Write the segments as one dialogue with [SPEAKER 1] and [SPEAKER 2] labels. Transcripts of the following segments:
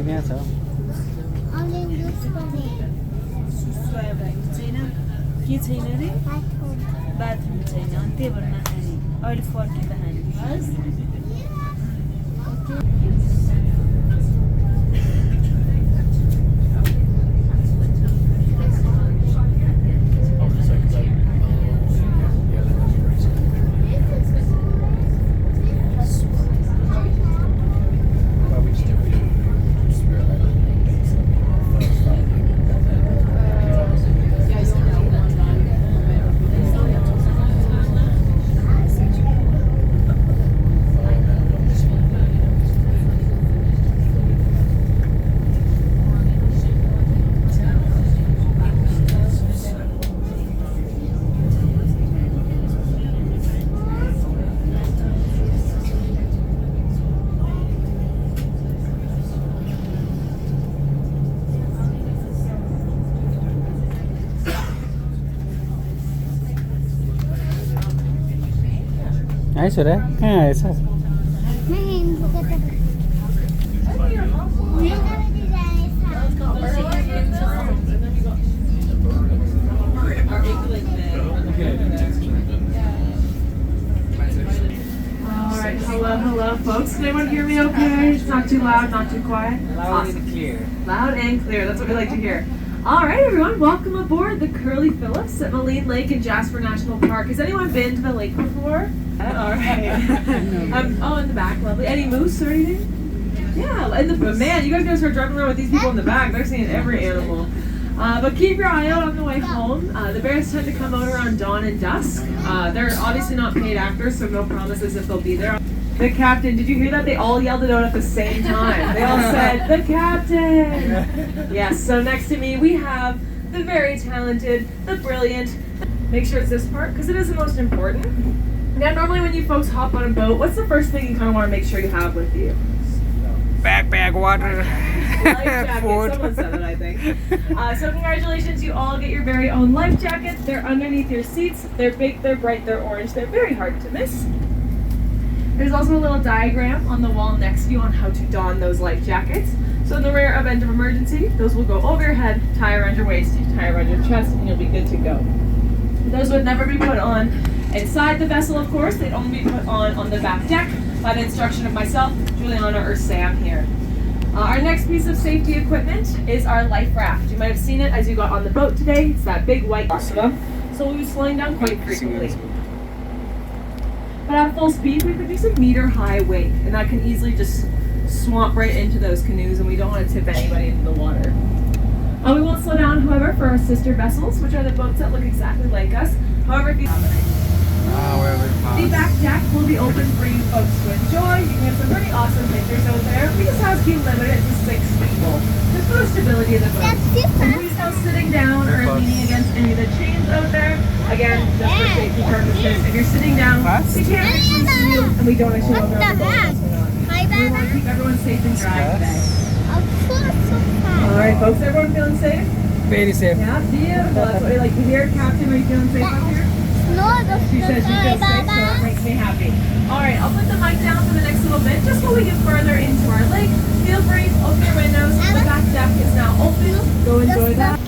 [SPEAKER 1] Sige nga, so.
[SPEAKER 2] Alin gusto ni?
[SPEAKER 3] के छैन रे बाथरुम छैन अनि त्यही भएर नखाने अहिले फर्किँदा खाने बस
[SPEAKER 1] आइस र कहाँ आएछ
[SPEAKER 4] Alright, hello folks. Can everyone hear me okay? It's not too loud, not too quiet?
[SPEAKER 1] Loud and clear.
[SPEAKER 4] Loud and clear, that's what we like to hear. Alright everyone, welcome aboard the Curly Phillips at Maligne Lake in Jasper National Park. Has anyone been to the lake before? Alright. Oh, in the back, lovely. Any moose or anything? Yeah, and man, you guys gotta start driving around with these people in the back. They're seeing every animal. But keep your eye out on the way home. The bears tend to come out around dawn and dusk. They're obviously not paid actors, so no promises if they'll be there. The captain, did you hear that? They all yelled it out at the same time. They all said, "The captain!" Yes, so next to me we have the very talented, the brilliant. Make sure it's this part, because it is the most important. Now, normally when you folks hop on a boat, what's the first thing you kind of want to make sure you have with you?
[SPEAKER 1] Backpack, water,
[SPEAKER 4] Life jacket.
[SPEAKER 1] food.
[SPEAKER 4] Someone said it, I think. So congratulations, you all get your very own life jackets. They're underneath your seats. They're big, they're bright, they're orange. They're very hard to miss. There's also a little diagram on the wall next to you on how to don those life jackets. So in the rare event of emergency, those will go over your head, tie around your waist, tie around your chest, and you'll be good to go. Those would never be put on inside the vessel, of course. They'd only be put on the back deck by the instruction of myself, Juliana, or Sam here. Our next piece of safety equipment is our life raft. You might have seen it as you got on the boat today. It's that big white so we'll be slowing down quite frequently. But at full speed, we produce a meter-high wake, and that can easily just swamp right into those canoes, and we don't want to tip anybody into the water. We won't slow down, however, for our sister vessels, which are the boats that look exactly like us. However, if you the back deck will be open for you folks to enjoy. You can have some pretty awesome pictures out there. We just have to keep limited to 6 people, just for the stability of the boat. And please no sitting down or leaning against any of the chains out there. Again, just for safety purposes. If you're sitting down, we can't actually see you, and we don't actually know if the boat is or not. We want to keep everyone safe and dry today. Alright folks, everyone feeling safe?
[SPEAKER 1] Very safe.
[SPEAKER 4] Yeah, beautiful. That's what we like to hear. Captain, are you feeling safe up here? She says she feels safe, so that makes me happy. Alright, I'll put the mic down for the next little bit. Just while we get further into our lake, feel free, open your windows. The back deck is now open. Go enjoy that.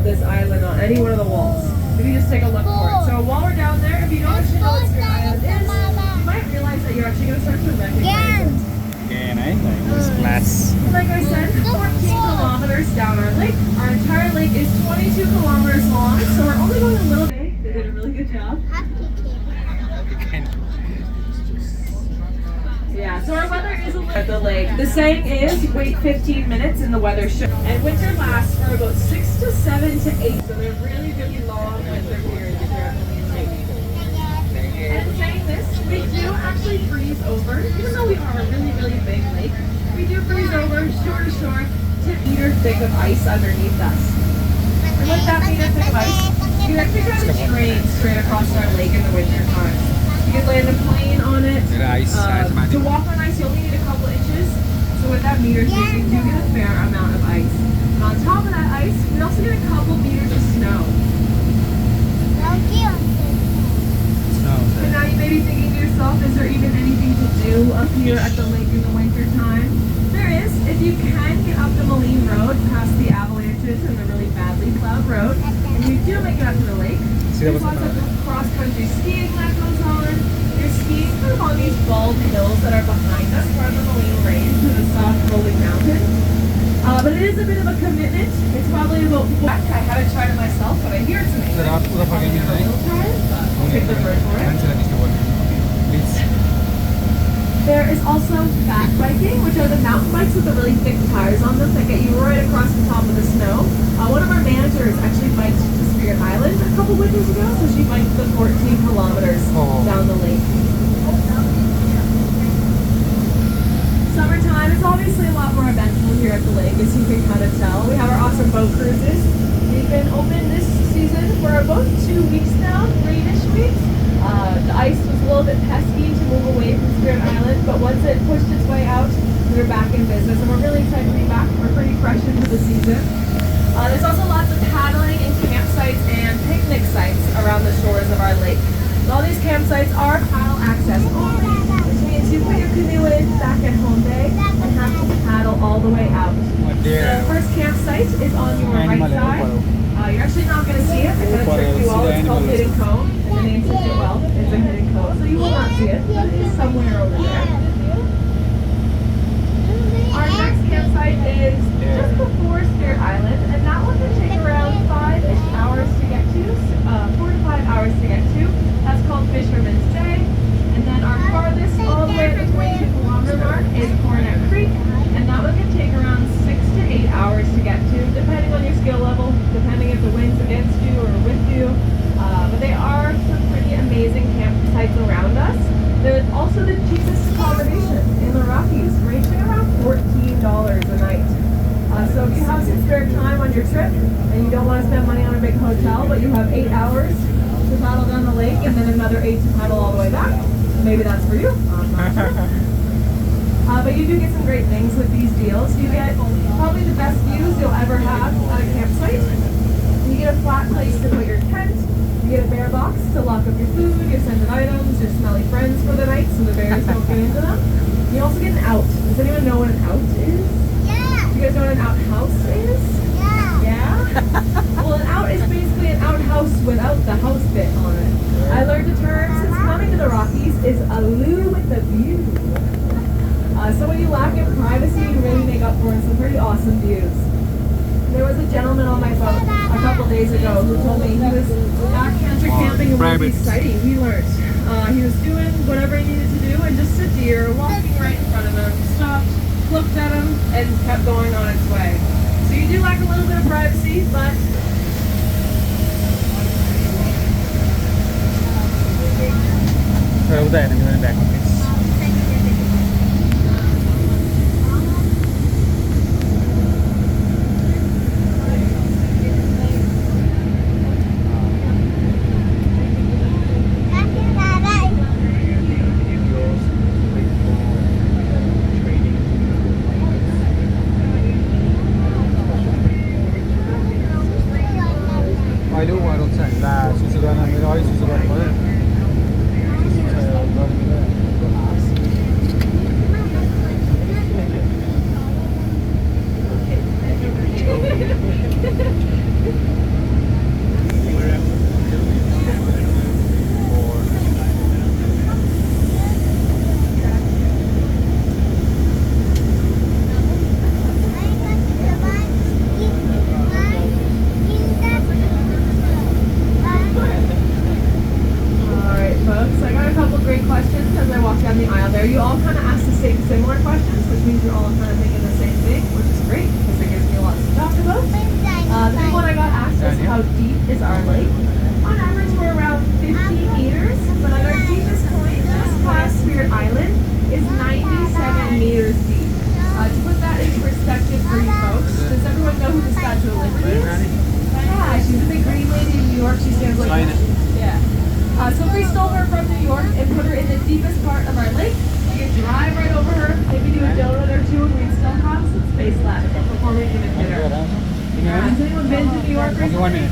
[SPEAKER 4] This island on any one of the walls. If you just take a look for it. So while we're down there, if you don't actually know what your island is, you might realize that you're actually going to start to recognize it.
[SPEAKER 1] Again, This glass.
[SPEAKER 4] Like I said, 14 kilometers down our lake. Our entire lake is 22 kilometers long, so we're only going a little bit. They did a really good job. Yeah, so our weather is a little at the lake. The saying is, wait 15 minutes and the weather should. And winter lasts for about 6 to 7 to 8, so they're really, really long winter periods here at Maligne Lake. And saying this, we do actually freeze over, even though we are a really, really big lake. We do freeze over shore to shore to meter thick of ice underneath us. And with that meter thick of ice, you actually drive a train straight across our lake in the winter time. You can land a plane on it. To walk on ice, you only need a couple inches. So with that meter thick, you do get a fair amount of ice. And on top of that ice, we also get a couple meters of snow. at the lake in the winter time. There is, if you can get up the Maligne Road past the avalanches and the really badly plowed road, and you do make it up to the lake, there's lots of cross-country skiing that goes on. You're skiing kind of on these bald hills that are behind us from the Maligne Range to the soft rolling mountains. But it is a bit of a commitment. It's probably about I haven't tried it myself, but I hear it's amazing. I'll take the word for it. There is also fat biking, which are the mountain bikes with the really thick tires on them that get you right across the top of the snow. One of our managers actually biked to Spirit Island a couple winters ago, so she biked the 14 kilometers down the lake. Summertime is obviously a lot more eventful here at the lake, as you can kind of tell. We have our awesome boat cruises. We've been open this season for about 2 weeks now, 3-ish weeks. The ice was a little bit pesky to move away from Spirit Island, but once it pushed its way out, we were back in business, and we're really excited to be back. We're pretty fresh into the season. There's also lots of paddling and campsites and picnic sites around the shores of our lake. All these campsites are paddle access only, which means you put your canoe in back at home bay and have to paddle all the way out. The first campsite is on your right side. You're actually not going to see it. I kind of tricked you all. It's called Hidden Cove, and the name says it well. It's a hidden cove, so you will not see it, but it is somewhere over there. Our next campsite is just before Spirit Island, and that one can take around 5-ish hours to get to, 4 to 5 hours to get to. That's called Fisherman's Bay. And then our farthest, all the way at the 22-kilometer mark, is Cornet Creek, and that one can take around 6 to 8 hours to get to, depending on your skill level, depending if the wind's against you or with you. But they are some pretty amazing campsites around us. There's also the cheapest accommodation in the Rockies, ranging around $14 a night. So if you have some spare time on your trip and you don't want to spend money on a big hotel, but you have 8 hours to paddle down the lake and then another 8 to paddle all the way back, maybe that's for you. I'm not sure. But you do get some great things with these deals. You get probably the best views you'll ever have at a campsite. You get a flat place to put your tent. You get a bear box to lock up your food, your scented items, your smelly friends for the night so the bears don't get into them. You also get an out. Does anyone know what an out is?
[SPEAKER 2] Yeah.
[SPEAKER 4] Do you guys know what an outhouse is?
[SPEAKER 2] Yeah.
[SPEAKER 4] Yeah? Well, an out is basically an outhouse without the house bit on it. I learned a term since coming to the Rockies is a loo with a view. So when you lack in privacy, you really make up for it in some pretty awesome views. There was a gentleman on my boat a couple days ago who told me he was backcountry camping and really exciting. He learned. He was doing whatever he needed to do, and just a deer walking right in front of him stopped, looked at him, and kept going on its way. So you do lack a little bit of privacy, but you all kind of asked the same similar questions, which means you're all kind of thinking the same thing, which is great because it gives me lots to talk about. The big one I got asked is how deep is our lake? On average, we're around 15 meters, but at our deepest point, just past Spirit Island, is 97 meters deep. To put that into perspective for you folks, does everyone know who the Statue of Liberty is? Yeah, she's a big green lady in New York. She stands like this. Yeah. So if we stole her from New York and put her in the deepest part of our lake, we could drive right over her, maybe do a donut or two, and we'd still have some space left before we even hit her. Has anyone been to New York recently?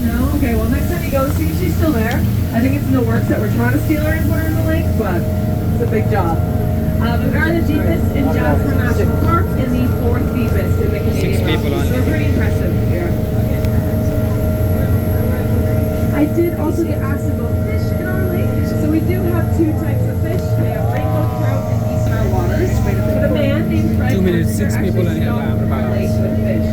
[SPEAKER 4] No? Okay, well next time you go, see if she's still there. I think it's in the works that we're trying to steal her and put her in the lake, but it's a big job. But we are the deepest in Jasper National Park and the fourth deepest in the Canadian
[SPEAKER 1] people
[SPEAKER 4] Rockies.
[SPEAKER 1] on
[SPEAKER 4] So we're pretty impressive here. I did also get asked about fish in our lake. So we do have two types of fish. We have rainbow trout and eastern waters. But a man named Fred
[SPEAKER 1] 2 minutes, 6
[SPEAKER 4] actually
[SPEAKER 1] people in here,
[SPEAKER 4] stocked
[SPEAKER 1] about
[SPEAKER 4] our lake with fish.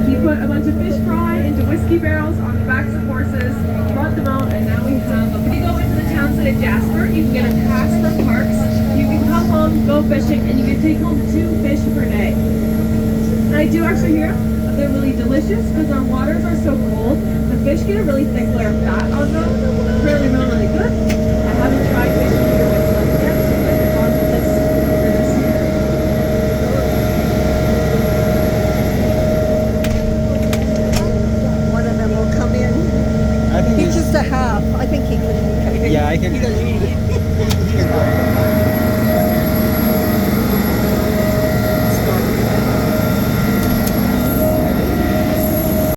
[SPEAKER 4] He put a bunch of fish fry into whiskey barrels on the backs of horses, brought them out, and now we have them. If you go into the town site of Jasper, you can get a pass for parks. You can come home, go fishing, and you can take home 2 fish per day. And I do actually hear that they're really delicious because our waters are so cold. The fish get a really thick layer of fat on them. It's really, really good. I haven't tried fishing here myself yet, so I'm on to this for this year.
[SPEAKER 5] One of them will come in.
[SPEAKER 1] I think
[SPEAKER 5] He's just a half. I think he can.
[SPEAKER 1] yeah, I can.
[SPEAKER 5] He doesn't eat it.